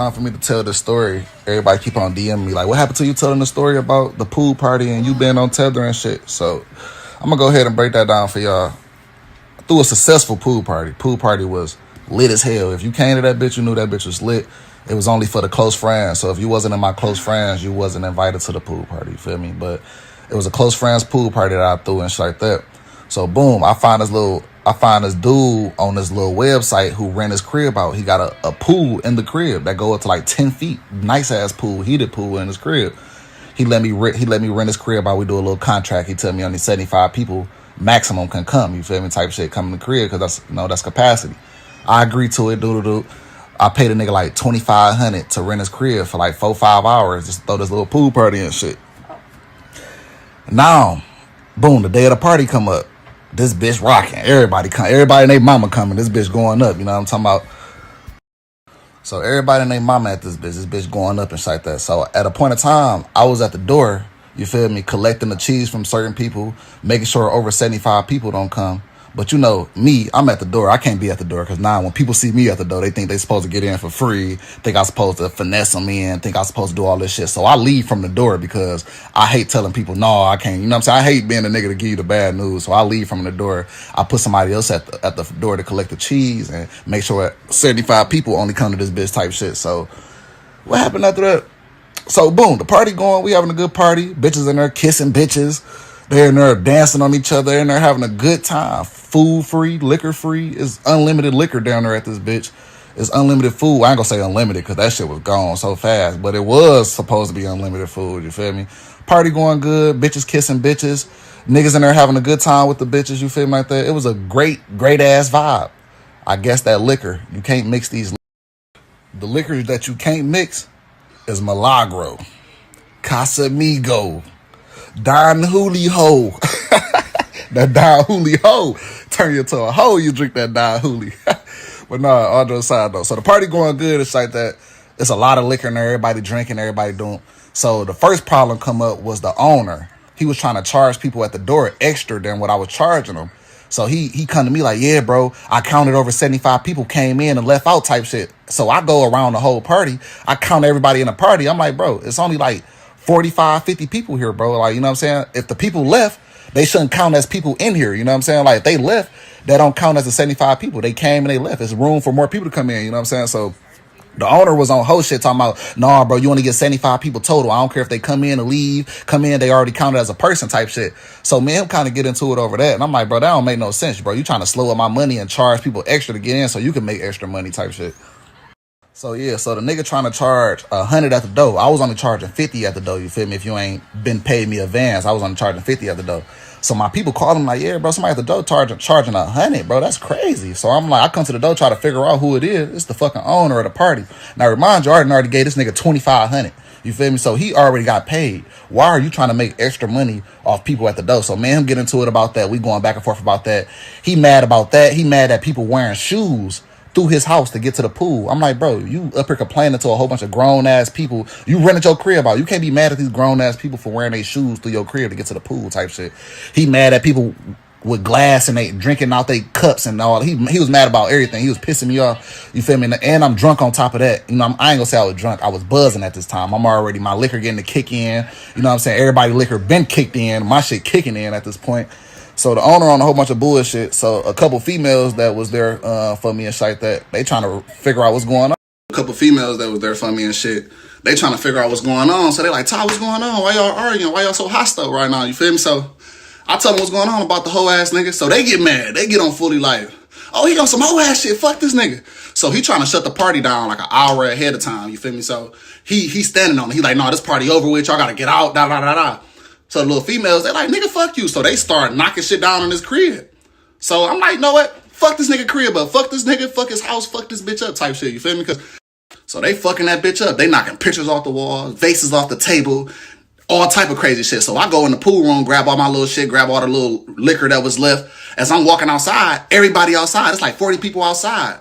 time for me to tell this story. Everybody keep on DMing me like, what happened to you telling the story about the pool party and you being on tether and shit? So I'm gonna go ahead and break that down for y'all. Through a successful pool party. Pool party was lit as hell. If you came to that bitch, you knew that bitch was lit. It was only for the close friends. So if you wasn't in my close friends, you wasn't invited to the pool party. You feel me? But it was a close friends pool party that I threw and shit like that. So boom, I find this dude on this little website who rent his crib out. He got a pool in the crib that go up to like 10 feet. Nice ass pool, heated pool in his crib. He let me rent his crib out. We do a little contract. He tell me only 75 people maximum can come. You feel me? Type shit come in the crib because that's capacity. I agreed to it. I paid a nigga like $2,500 to rent his crib for like 4-5 hours. Just throw this little pool party and shit. Now, boom, the day of the party come up. This bitch rocking. Everybody and their mama coming. This bitch going up. You know what I'm talking about? So everybody and their mama at this bitch going up and shit like that. So at a point in time, I was at the door, you feel me, collecting the cheese from certain people, making sure over 75 people don't come. But you know, me, I'm at the door. I can't be at the door because now when people see me at the door, they think they supposed to get in for free, think I'm supposed to finesse them in, think I'm supposed to do all this shit. So I leave from the door because I hate telling people, no, I can't. You know what I'm saying? I hate being the nigga to give you the bad news. So I leave from the door. I put somebody else at the door to collect the cheese and make sure 75 people only come to this bitch type shit. So what happened after that? So boom, the party going. We having a good party. Bitches in there kissing bitches. They're in there dancing on each other. They're in there having a good time. Food free, liquor free. It's unlimited liquor down there at this bitch. It's unlimited food. I ain't gonna say unlimited because that shit was gone so fast. But it was supposed to be unlimited food. You feel me? Party going good. Bitches kissing bitches. Niggas in there having a good time with the bitches. You feel me like that? It was a great ass vibe. I guess that liquor. You can't mix these. The liquors that you can't mix is Milagro, Casamigo, Don Julio. That Don Julio turn you into a hoe. You drink that Don Julio. But nah, all jokes aside though. So the party going good. It's like that. It's a lot of liquor in there. Everybody drinking. Everybody doing. So the first problem come up was the owner. He was trying to charge people at the door extra than what I was charging them. So he come to me like, yeah, bro, I counted over 75 people came in and left out type shit. So I go around the whole party. I count everybody in the party. I'm like, bro, it's only like 45, 50 people here, bro. Like, you know what I'm saying? If the people left, they shouldn't count as people in here. You know what I'm saying? Like, if they left, they don't count as the 75 people. They came and they left. There's room for more people to come in. You know what I'm saying? So the owner was on whole shit talking about, nah, bro, you only get 75 people total. I don't care if they come in or leave. Come in, they already counted as a person type shit. So me and him kind of get into it over that. And I'm like, bro, that don't make no sense, bro. You trying to slow up my money and charge people extra to get in so you can make extra money type shit. So yeah, so the nigga trying to charge 100 at the door. I was only charging 50 at the door, you feel me? If you ain't been paid me advance, I was only charging 50 at the door. So my people call him like, yeah, bro, somebody at the door charging 100, bro. That's crazy. So I'm like, I come to the door, try to figure out who it is. It's the fucking owner of the party. Now remind you, I already gave this nigga 2,500. You feel me? So he already got paid. Why are you trying to make extra money off people at the door? So man, him get into it about that. We going back and forth about that. He mad about that. He mad at people wearing shoes through his house to get to the pool. I'm like, bro, you up here complaining to a whole bunch of grown ass people. You rented your crib out. You can't be mad at these grown ass people for wearing their shoes through your crib to get to the pool type shit. He mad at people with glass and they drinking out their cups and all. He was mad about everything. He was pissing me off. You feel me? And I'm drunk on top of that. You know, I ain't gonna say I was drunk. I was buzzing at this time. My liquor getting to kick in. You know what I'm saying? Everybody liquor been kicked in. My shit kicking in at this point. So the owner on a whole bunch of bullshit. So a couple females that was there for me and shit like that, they trying to figure out what's going on. A couple females that was there for me and shit, they trying to figure out what's going on. So they like, Ty, what's going on? Why y'all arguing? Why y'all so hostile right now? You feel me? So I tell them what's going on about the whole ass nigga. So they get mad. They get on fully like, oh, he on some whole ass shit. Fuck this nigga. So he trying to shut the party down like an hour ahead of time. You feel me? So he standing on it. He like, no, this party over with. Y'all got to get out. Da, da, da, da. So the little females, they like, nigga, fuck you. So they start knocking shit down on his crib. So I'm like, know what? Fuck this nigga crib up. Fuck this nigga. Fuck his house. Fuck this bitch up type shit. You feel me? So they fucking that bitch up. They knocking pictures off the wall, vases off the table, all type of crazy shit. So I go in the pool room, grab all my little shit, grab all the little liquor that was left. As I'm walking outside, everybody outside, it's like 40 people outside.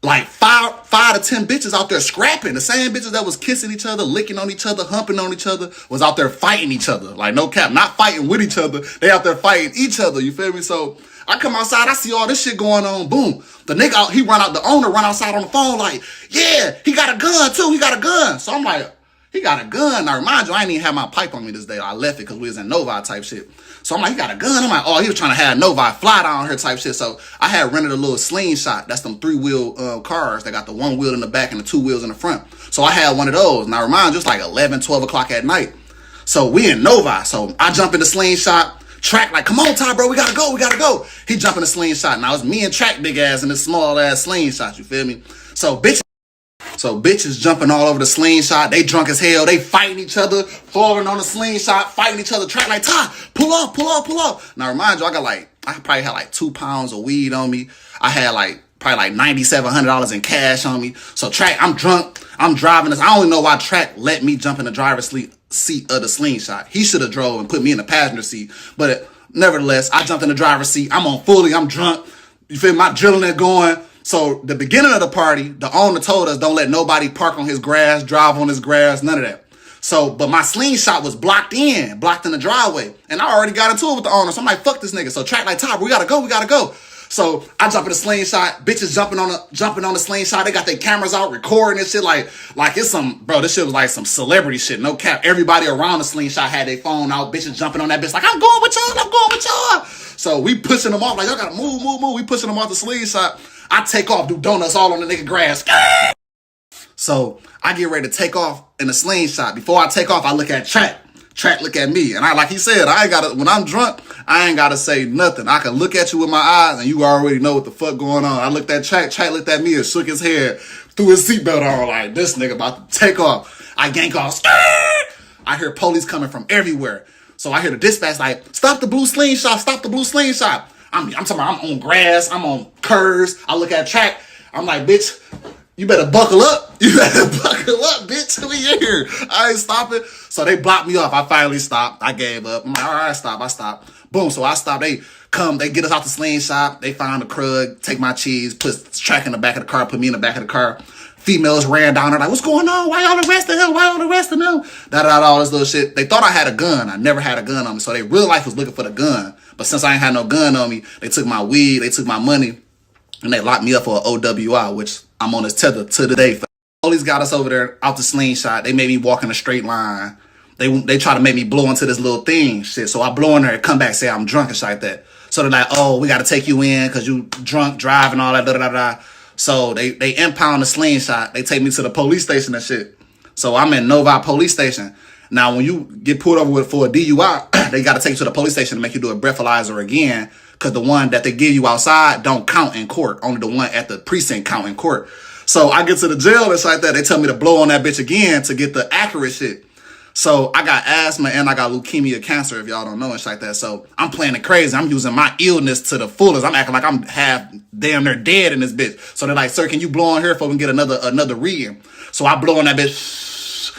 like five to 10 bitches out there scrapping. The same bitches that was kissing each other, licking on each other, humping on each other, was out there fighting each other. Like, no cap, not fighting with each other. They out there fighting each other. You feel me? So I come outside, I see all this shit going on. Boom. The nigga, the owner run outside on the phone like, yeah, he got a gun too. He got a gun. So I'm like, he got a gun. Now, remind you, I ain't even have my pipe on me this day. I left it because we was in Novi type shit. So I'm like, he got a gun. I'm like, oh, he was trying to have Novi fly down here type shit. So I had rented a little slingshot. That's them 3-wheel cars. They got the 1 wheel in the back and the 2 wheels in the front. So I had one of those. Now, remind you, it's like 11, 12 o'clock at night. So we in Novi. So I jump in the slingshot. Track like, come on, Ty, bro, we gotta go. He jump in the slingshot. Now it's me and Track big ass in this small ass slingshot. You feel me? So bitches jumping all over the slingshot. They drunk as hell. They fighting each other, falling on the slingshot, fighting each other. Track like, Ty, pull up. Now remind you, I probably had like 2 pounds of weed on me. I had like probably like $9,700 in cash on me. So Track, I'm drunk. I'm driving this. I don't know why Track let me jump in the driver's seat of the slingshot. He should have drove and put me in the passenger seat. But nevertheless, I jumped in the driver's seat. I'm drunk. You feel my adrenaline going. So the beginning of the party, the owner told us don't let nobody park on his grass, drive on his grass, none of that. So, but my slingshot was blocked in the driveway. And I already got into it with the owner. So I'm like, fuck this nigga. So Track like, Top, we gotta go. So I jump in the slingshot, bitches jumping on the slingshot. They got their cameras out recording this shit like it's some, bro, this shit was like some celebrity shit. No cap. Everybody around the slingshot had their phone out. Bitches jumping on that bitch like, I'm going with y'all. So we pushing them off like, y'all gotta move. We pushing them off the slingshot. I take off, do donuts all on the nigga grass. So I get ready to take off in the slingshot. Before I take off, I look at Track. Track look at me. And like he said, when I'm drunk, I ain't gotta say nothing. I can look at you with my eyes and you already know what the fuck going on. I looked at Track. Track looked at me and shook his head, threw his seatbelt on like, this nigga about to take off. I yank off. I hear police coming from everywhere. So I hear the dispatch like, stop the blue slingshot. I'm talking about I'm on grass, I'm on curves. I look at Track. I'm like, bitch, you better buckle up. Bitch. We here. I ain't stopping. So they blocked me off. I finally stopped. I gave up. I'm like, all right, I stopped. Boom. So I stopped. They get us out the slingshot. They find the crud, take my cheese, put Track in the back of the car, put me in the back of the car. Females ran down there like, what's going on? Why y'all arresting him? All this little shit. They thought I had a gun. I never had a gun on me. So they real life was looking for the gun. But since I ain't had no gun on me, they took my weed, they took my money, and they locked me up for an OWI, which I'm on this tether to the day. Police got us over there out the slingshot. They made me walk in a straight line. They try to make me blow into this little thing, shit. So I blow in there and come back, say I'm drunk and shit like that. So they're like, oh, we got to take you in because you drunk, driving, all that, So they impound the slingshot. They take me to the police station and shit. So I'm in Novi police station. Now, when you get pulled over for a DUI, they got to take you to the police station to make you do a breathalyzer again because the one that they give you outside don't count in court. Only the one at the precinct count in court. So I get to the jail and shit like that. They tell me to blow on that bitch again to get the accurate shit. So I got asthma and I got leukemia, cancer, if y'all don't know and shit like that. So I'm playing it crazy. I'm using my illness to the fullest. I'm acting like I'm half damn near dead in this bitch. So they're like, sir, can you blow on here before we can get another reading? So I blow on that bitch.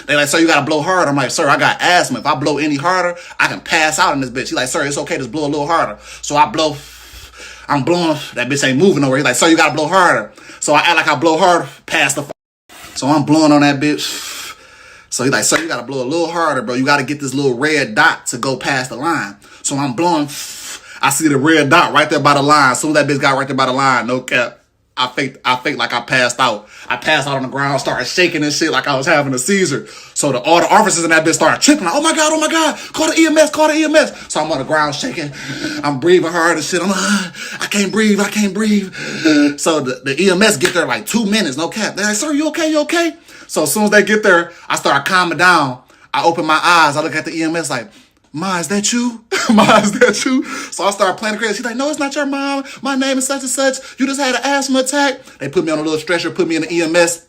They like, sir, you gotta blow hard. I'm like, sir, I got asthma. If I blow any harder, I can pass out in this bitch. He's like, sir, it's okay, just blow a little harder. So I'm blowing, that bitch ain't moving nowhere. He's like, sir, you gotta blow harder. So I act like I blow harder, past the. So I'm blowing on that bitch. So he's like, sir, you gotta blow a little harder, bro. You gotta get this little red dot to go past the line. So I'm blowing. I see the red dot right there by the line. As soon as that bitch got right there by the line, no cap. I faked like I passed out. I passed out on the ground, started shaking and shit like I was having a seizure. So all the officers in that bitch started tripping like, oh my God, call the EMS. So I'm on the ground shaking. I'm breathing hard and shit. I'm like, I can't breathe. So the EMS get there like 2 minutes, no cap. They're like, sir, you okay? So as soon as they get there, I start calming down. I open my eyes. I look at the EMS like, Ma, is that you? So I started playing crazy. She's like, no, it's not your mom. My name is such and such. You just had an asthma attack. They put me on a little stretcher, put me in the EMS,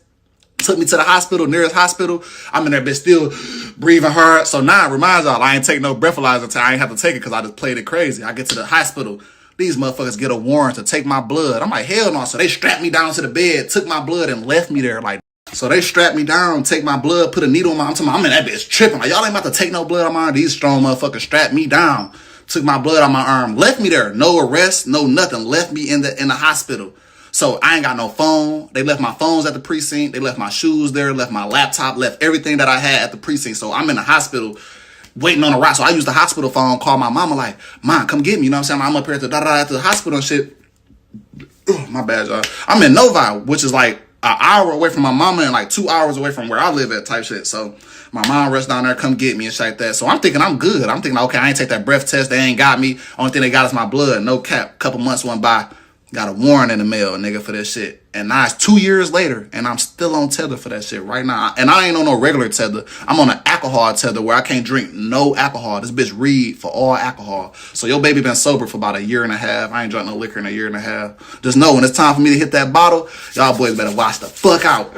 took me to the hospital, nearest hospital. I'm in there, bitch, still breathing hard. So now it reminds y'all, I ain't take no breathalyzer until I ain't have to take it because I just played it crazy. I get to the hospital. These motherfuckers get a warrant to take my blood. I'm like, hell no. So they strapped me down to the bed, took my blood and left me there like. So they strapped me down, take my blood, put a needle in my arm. I'm in that bitch tripping. Like, y'all ain't about to take no blood on my arm. These strong motherfuckers strapped me down, took my blood on my arm, left me there. No arrest, no nothing. Left me in the hospital. So I ain't got no phone. They left my phones at the precinct. They left my shoes there, left my laptop, left everything that I had at the precinct. So I'm in the hospital waiting on a ride. So I use the hospital phone, call my mama like, Mom, come get me. You know what I'm saying? I'm up here at the hospital and shit. Ugh, my bad, y'all. I'm in Novi, which is like an hour away from my mama and like 2 hours away from where I live at type shit. So my mom rushed down there, come get me and shit like that. So I'm thinking I'm good. I'm thinking, okay, I ain't take that breath test. They ain't got me. Only thing they got is my blood. No cap. Couple months went by. Got a warrant in the mail, nigga, for this shit. And now it's 2 years later, and I'm still on tether for that shit right now. And I ain't on no regular tether. I'm on an alcohol tether where I can't drink no alcohol. This bitch read for all alcohol. So your baby been sober for about a year and a half. I ain't drunk no liquor in a year and a half. Just know when it's time for me to hit that bottle, y'all boys better watch the fuck out.